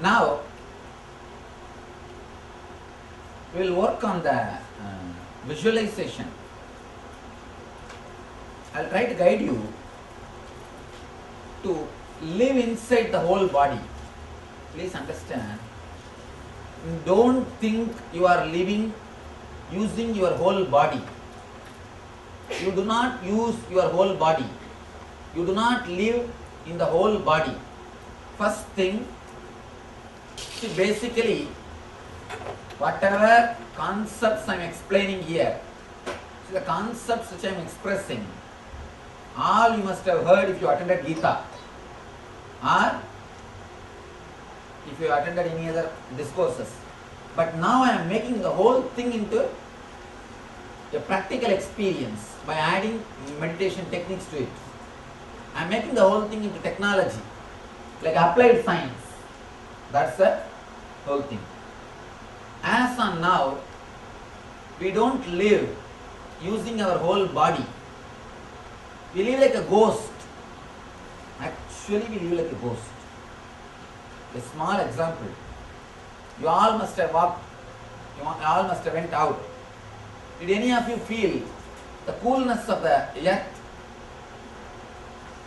Now we will work on the visualization. I will try to guide you to live inside the whole body. Please understand, don't think you are living using your whole body. You do not use your whole body. You do not live in the whole body. First thing, see, basically, whatever concepts I am explaining here, see, the concepts which I am expressing, all you must have heard if you attended Gita, or if you attended any other discourses. But now I am making the whole thing into a practical experience by adding meditation techniques to it. I am making the whole thing into technology, like applied science. That's the whole thing. As on now, we don't live using our whole body. We live like a ghost. Actually, we live like a ghost. A small example. You all must have walked, you all must have went out. Did any of you feel the coolness of the earth?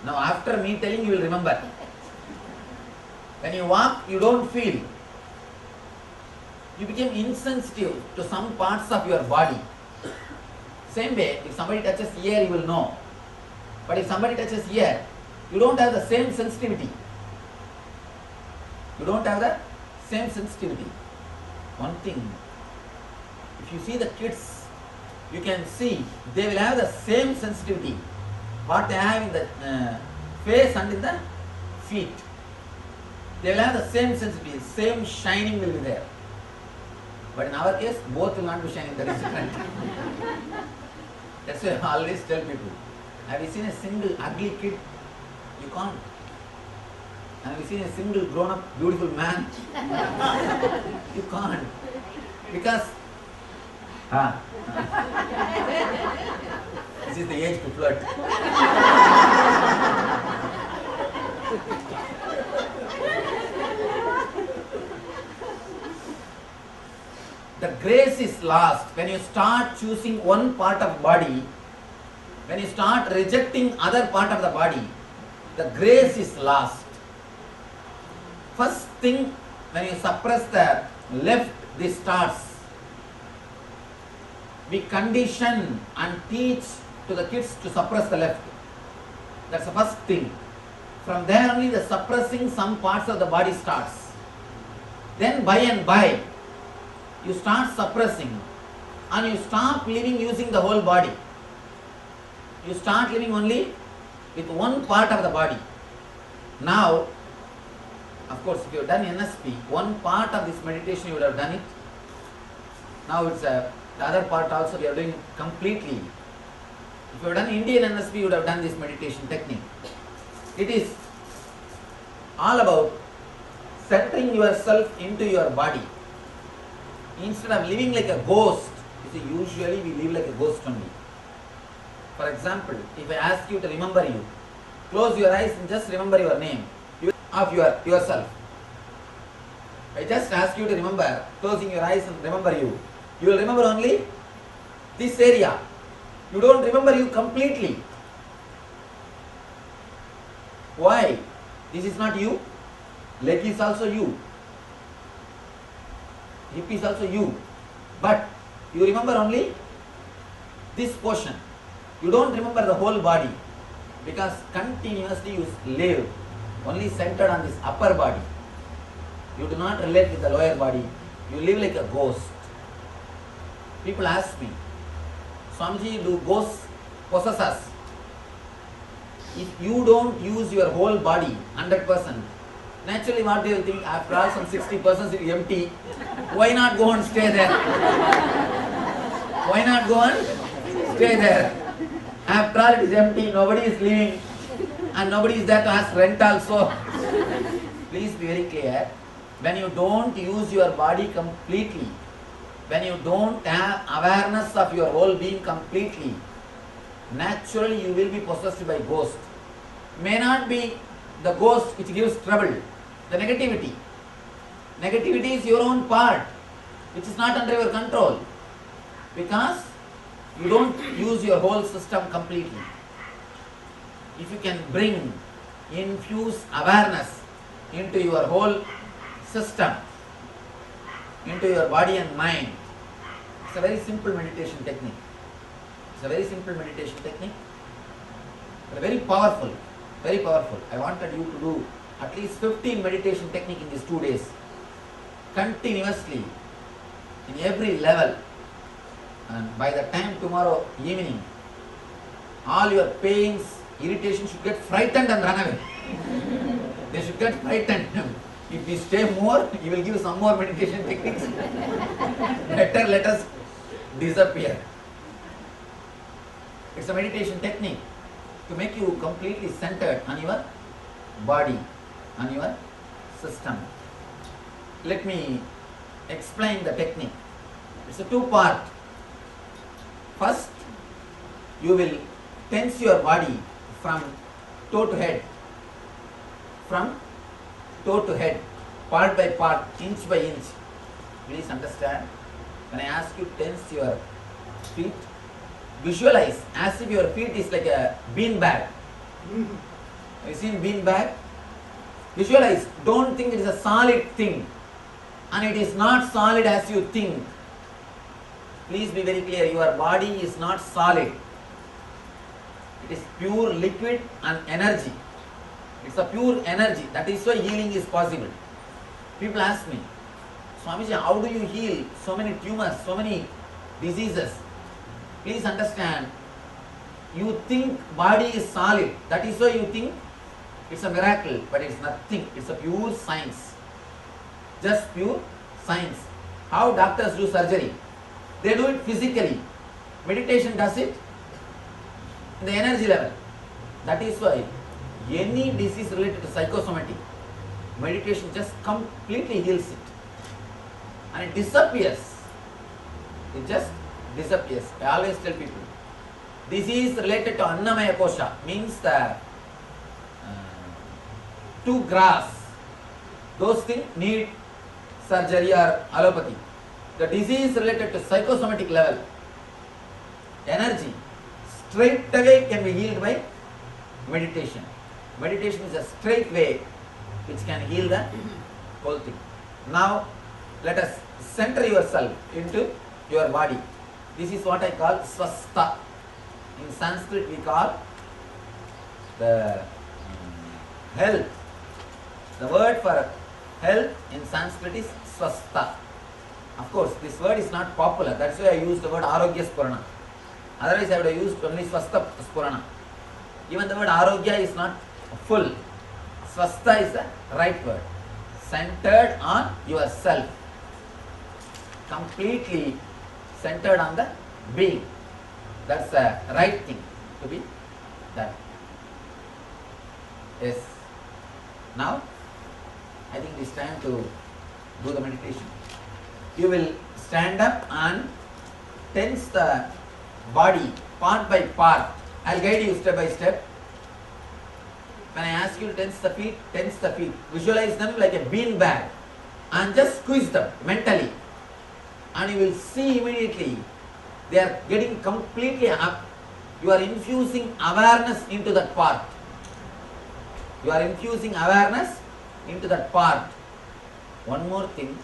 Now after me telling, you will remember. When you walk, you don't feel. You became insensitive to some parts of your body. Same way, if somebody touches ear, you will know. But if somebody touches ear, you don't have the same sensitivity. You don't have the same sensitivity. One thing, if you see the kids, you can see they will have the same sensitivity what they have in the face and in the feet. They will have the same sensitivity, same shining will be there. But in our case, both will not be shining, that is different. That's why I always tell people, have you seen a single ugly kid? You can't. Have you seen a single grown up beautiful man? You can't. Because this is the age to flirt. The grace is lost when you start choosing one part of body. When you start rejecting other part of the body, the grace is lost. First thing, when you suppress the left, this starts. We condition and teach to the kids to suppress the left. That's the first thing. From there only the suppressing some parts of the body starts. Then by and by, you start suppressing and you stop living using the whole body. You start living only with one part of the body. Now, of course, if you have done NSP, one part of this meditation you would have done it. Now it's the other part also we are doing completely. If you have done Indian NSP, you would have done this meditation technique. It is all about centering yourself into your body. Instead of living like a ghost, you see, usually we live like a ghost only. For example, if I ask you to remember you, close your eyes and just remember your name of yourself. I just ask you to remember, closing your eyes and remember you. You will remember only this area. You don't remember you completely. Why? This is not you. Leg is also you. Hip is also you. But you remember only this portion. You don't remember the whole body because continuously you live only centered on this upper body. You do not relate with the lower body. You live like a ghost. People ask me, Swamiji, do ghosts possess us? If you don't use your whole body 100%, naturally what they will think, after all some 60% is empty, why not go and stay there? Why not go and stay there? After all it is empty, nobody is living and nobody is there to ask rent also. Please be very clear, when you don't use your body completely, when you don't have awareness of your whole being completely, naturally you will be possessed by ghost. May not be the ghost which gives trouble, the negativity. Negativity is your own part, which is not under your control, because you don't use your whole system completely. If you can infuse awareness into your whole system, into your body and mind, it's a very simple meditation technique. It's a very simple meditation technique, but very powerful, very powerful. I wanted you to do at least 15 meditation technique in these 2 days, continuously, in every level. And by the time tomorrow evening, all your pains, irritation should get frightened and run away. They should get frightened. If we stay more, you will give some more meditation techniques. Better let us disappear. It's a meditation technique to make you completely centered on your body, on your system. Let me explain the technique. It's a two-part. First, you will tense your body from toe to head. From toe to head, part by part, inch by inch. Please understand, when I ask you to tense your feet, visualize as if your feet is like a bean bag. Have you seen bean bag? Visualize, don't think it is a solid thing, and it is not solid as you think. Please be very clear, your body is not solid. It is pure liquid and energy. It's a pure energy. That is why healing is possible. People ask me, Swamiji, how do you heal so many tumors, so many diseases? Please understand, you think body is solid. That is why you think it's a miracle, but it's nothing. It's a pure science. Just pure science. How doctors do surgery? They do it physically. Meditation does it in the energy level. That is why any disease related to psychosomatic, meditation just completely heals it. And it disappears. It just disappears. I always tell people, disease related to Annamaya Kosha means the to grass. Those things need surgery or allopathy. The disease related to psychosomatic level, energy, straight away can be healed by meditation. Meditation is a straight way which can heal the whole thing. Now, let us center yourself into your body. This is what I call swastha. In Sanskrit we call the health. The word for health in Sanskrit is swastha. Of course, this word is not popular. That's why I used the word arogya spurana. Otherwise, I would have used only swastha spurana. Even the word arogya is not full. Swastha is the right word. Centered on yourself. Completely centered on the being. That's the right thing to be done. Yes. Now, I think it is time to do the meditation. You will stand up and tense the body part by part. I'll guide you step by step. When I ask you to tense the feet, tense the feet. Visualize them like a bean bag and just squeeze them mentally. And you will see immediately they are getting completely up. You are infusing awareness into that part. You are infusing awareness into that part. One more thing,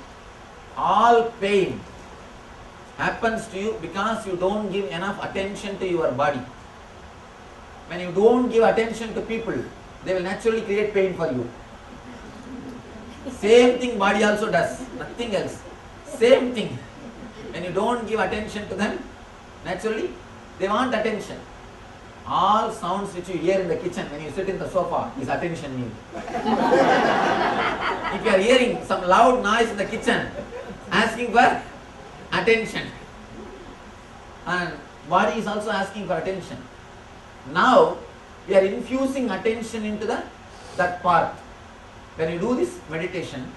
all pain happens to you because you don't give enough attention to your body. When you don't give attention to people, they will naturally create pain for you. Same thing body also does, nothing else. Same thing. When you don't give attention to them, naturally they want attention. All sounds which you hear in the kitchen when you sit in the sofa is attention need. If you are hearing some loud noise in the kitchen, asking for attention. And body is also asking for attention. Now, we are infusing attention into that part. When you do this meditation,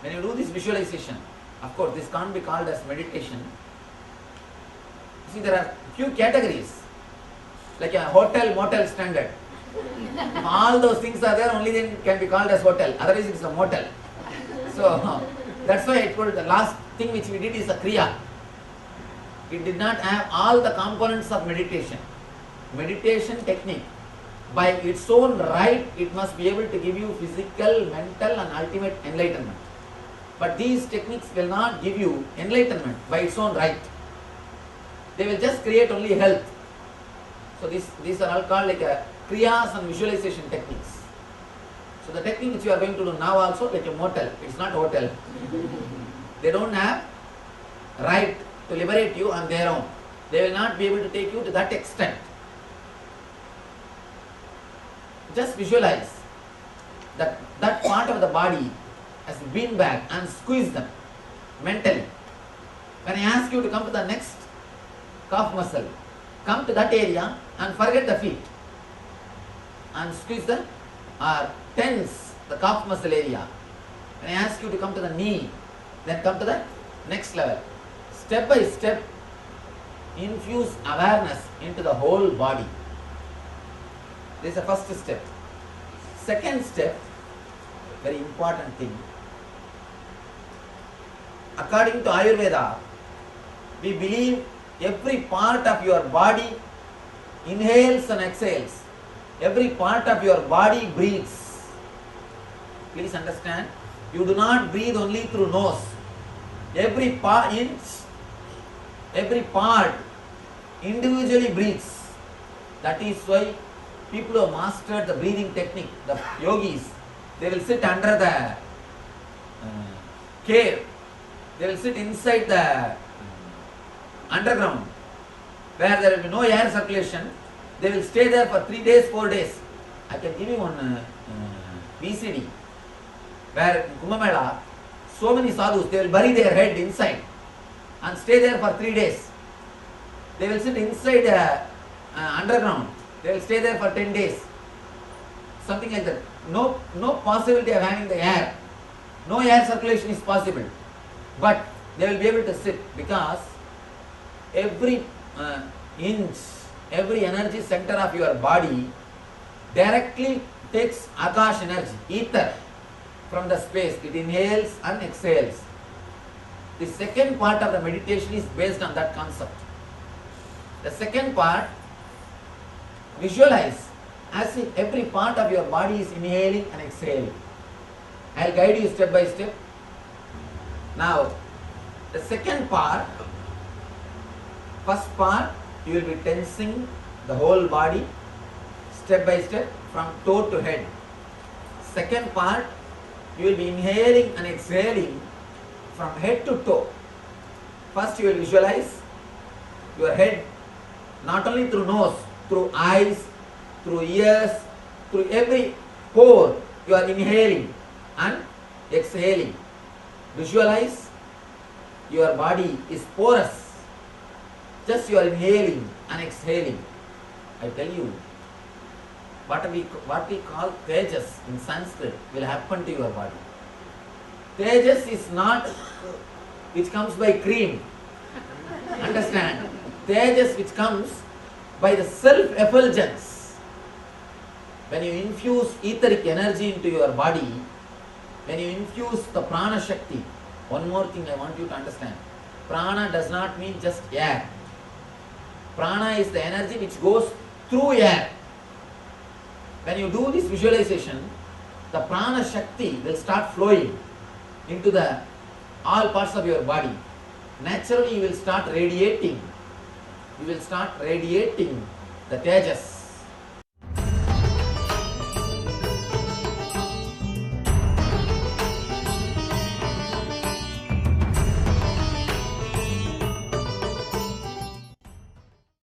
when you do this visualization, of course this can't be called as meditation. See, there are few categories, like a hotel, motel standard. If all those things are there, only then it can be called as hotel. Otherwise it is a motel. So, That's why I told the last thing which we did is a Kriya. It did not have all the components of meditation. Meditation technique, by its own right, it must be able to give you physical, mental and ultimate enlightenment. But these techniques will not give you enlightenment by its own right. They will just create only health. So these are all called like a Kriyas and visualization techniques. So the technique which you are going to do now also like a motel, it's not hotel. They don't have right to liberate you on their own. They will not be able to take you to that extent. Just visualize that part of the body as a bean bag and squeeze them mentally. When I ask you to come to the next calf muscle, come to that area and forget the feet and squeeze the or tense the calf muscle area. When I ask you to come to the knee, then come to the next level. Step by step, infuse awareness into the whole body. This is the first step. Second step, very important thing. According to Ayurveda, we believe every part of your body inhales and exhales. Every part of your body breathes. Please understand, you do not breathe only through nose. Every part individually breathes. That is why people who have mastered the breathing technique, the yogis, they will sit under the cave. They will sit inside the underground where there will be no air circulation. They will stay there for 3 days, 4 days. I can give you one VCD where in Kumbh Mela, so many sadhus, they will bury their head inside and stay there for 3 days. They will sit inside the underground. They will stay there for 10 days. Something like that. No possibility of having the air. No air circulation is possible. But they will be able to sit because every inch, every energy center of your body directly takes Akash energy, ether from the space. It inhales and exhales. The second part of the meditation is based on that concept. The second part, visualize as if every part of your body is inhaling and exhaling. I will guide you step by step. Now, the second part, first part, you will be tensing the whole body step by step from toe to head. Second part, you will be inhaling and exhaling from head to toe. First you will visualize your head not only through nose, through eyes, through ears, through every pore you are inhaling and exhaling. Visualize your body is porous. Just you are inhaling and exhaling. I tell you, what we call tejas in Sanskrit will happen to your body. Tejas is not which comes by cream. Understand? Tejas which comes by the self-effulgence. When you infuse etheric energy into your body, when you infuse the prana shakti, one more thing I want you to understand. Prana does not mean just air. Prana is the energy which goes through air. When you do this visualization, the prana shakti will start flowing into the all parts of your body. Naturally you will start radiating. You will start radiating the tejas.